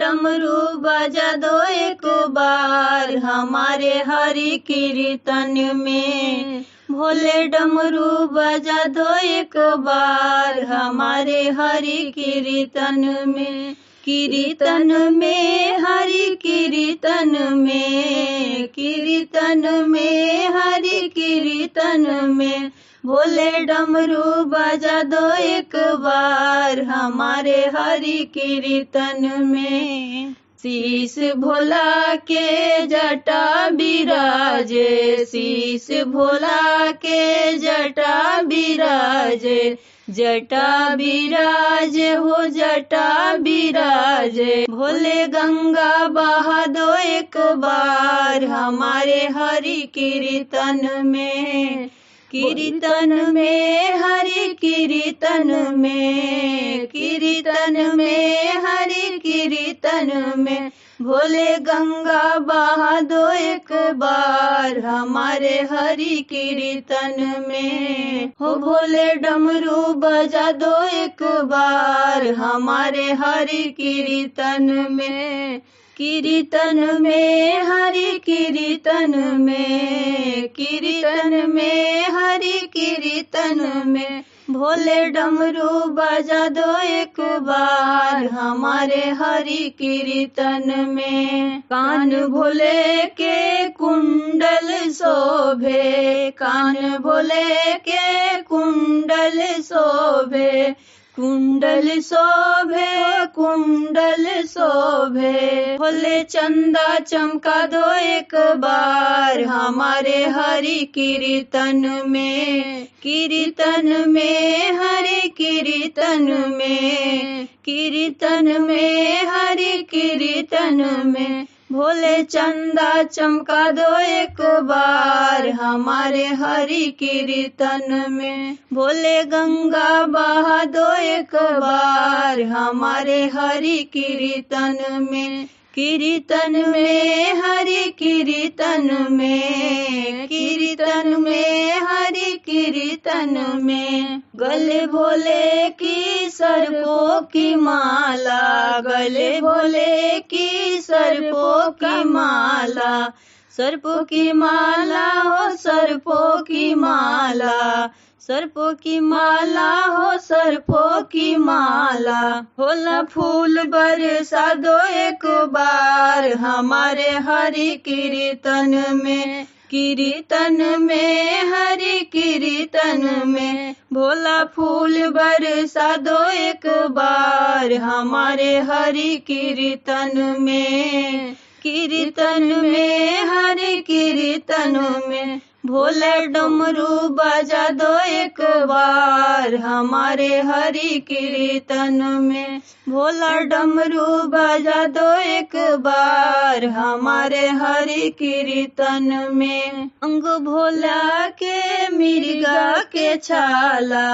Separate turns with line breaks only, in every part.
डमरू बजा दो एक बार हमारे हरि कीर्तन में। भोले डमरू बजा दो एक बार हमारे हरि कीर्तन में। कीर्तन में हरि कीर्तन में, कीर्तन में हरि कीर्तन में। भोले डमरू बजा दो एक बार हमारे हरि कीर्तन में। शीश भोला के जटा बिराजे, शीश भोला के जटा बिराजे। जटा बिराजे हो जटा बिराजे। भोले गंगा बहा दो एक बार हमारे हरि कीर्तन में। कीर्तन में हरि कीर्तन में, कीर्तन में हरि कीर्तन में। भोले गंगा बहा दो एक बार हमारे हरि कीर्तन में। हो भोले डमरू बजा दो एक बार हमारे हरि कीर्तन में। कीर्तन में हरि कीर्तन में, कीर्तन में हरि कीर्तन में। भोले डमरू बजा दो एक बार हमारे हरि कीर्तन में। कान भोले के कुंडल शोभे, कान भोले के कुंडल शोभे। कुंडल शोभे, कुंडल शोभे। भोले चंदा चमका दो एक बार हमारे हरि कीर्तन में। कीर्तन में हरि कीर्तन में, कीर्तन में हरि कीर्तन में। भोले चंदा चमका दो एक बार हमारे हरि कीर्तन में। भोले गंगा बहा दो एक बार हमारे हरि कीर्तन में। कीर्तन में हरि कीर्तन में, कीर्तन में हरि कीर्तन में। गले भोले की सर्पों की माला, गले भोले की सर्पों की माला। सर्पों की माला हो सर्पों की माला, सर्पों की माला हो सर्पों की माला। होला फूल बरसा दो एक बार हमारे हरि कीर्तन में। कीर्तन में हरि कीर्तन में। भोला फूल बरसा दो एक बार हमारे हरि कीर्तन में। कीर्तन में हरि कीर्तन में। भोले डमरू बजा दो एक बार हमारे हरि कीर्तन में। भोला डमरू बजा दो एक बार हमारे हरि कीर्तन में। अंग भोला के मिर्गा के छाला,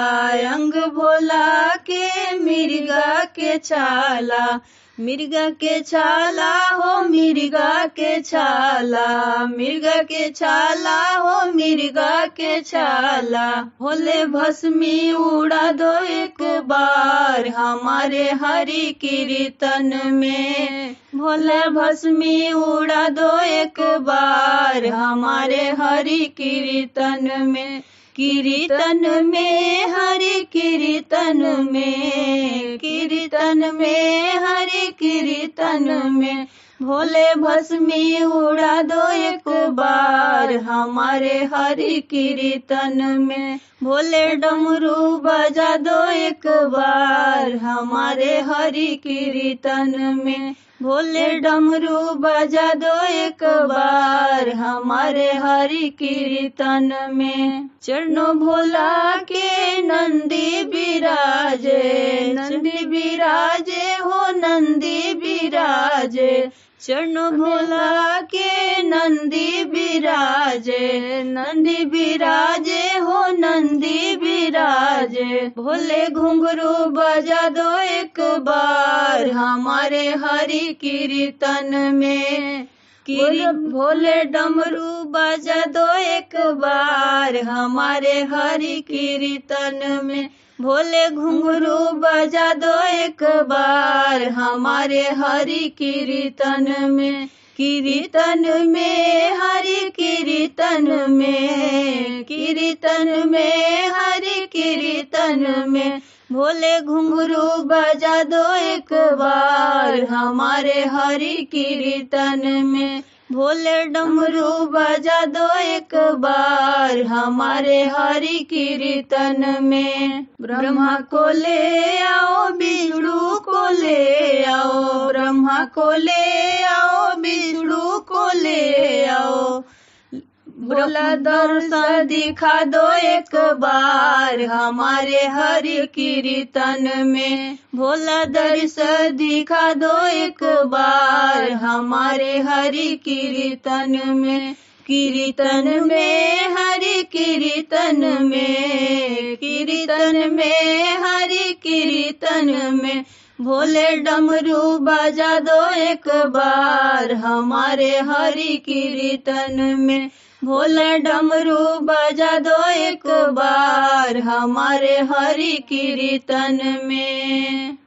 अंग भोला के मिर्गा के छाला। मिर्गा के छाला हो मिर्गा के छाला, मिर्गा के छाला हो मिर्गा के छाला। भोले भस्मी उड़ा दो एक बार हमारे हरि कीर्तन में। भोले भस्मी उड़ा दो एक बार हमारे हरि कीर्तन में। कीर्तन में हरि कीर्तन में, कीर्तन में हरि कीर्तन में। भोले भस्मी उड़ा दो एक बार हमारे हरि कीर्तन में। भोले डमरू बजा दो एक बार हमारे हरि कीर्तन में। भोले डमरू बजा दो एक बार हमारे हरि कीर्तन में। चरणों भोला के नंदी बिराजे, नंदी बिराजे हो नंदी बिराजे। चरणों भोला के नंदी बिराजे, नंदी बिराजे हो नंदी बिराजे। भोले घुंघरू बजा दो एक बार हमारे हरि कीर्तन में। भोले डमरू बजा दो एक बार हमारे हरि कीर्तन में। भोले घुंघरू बजा दो एक बार हमारे हरि कीर्तन में, कीर्तन में हरि कीर्तन में, कीर्तन में हरि कीर्तन में। भोले घुंघरू बजा दो एक बार हमारे हरि कीर्तन में, भोले डमरू बजा दो एक बार हमारे हरि कीर्तन में। ब्रह्मा को ले आओ विष्णु को ले आओ, ब्रह्मा को ले आओ विष्णु को ले आओ। भोला दर्शन दिखा दो एक बार हमारे हरि कीर्तन में, भोला दर्शन दिखा दो एक बार हमारे हरि कीर्तन में। कीर्तन में हरि कीर्तन में, कीर्तन में हरि कीर्तन में। भोले डमरू बजा दो एक बार हमारे हरि कीर्तन में, भोले डमरू बजा दो एक बार हमारे हरि कीर्तन में।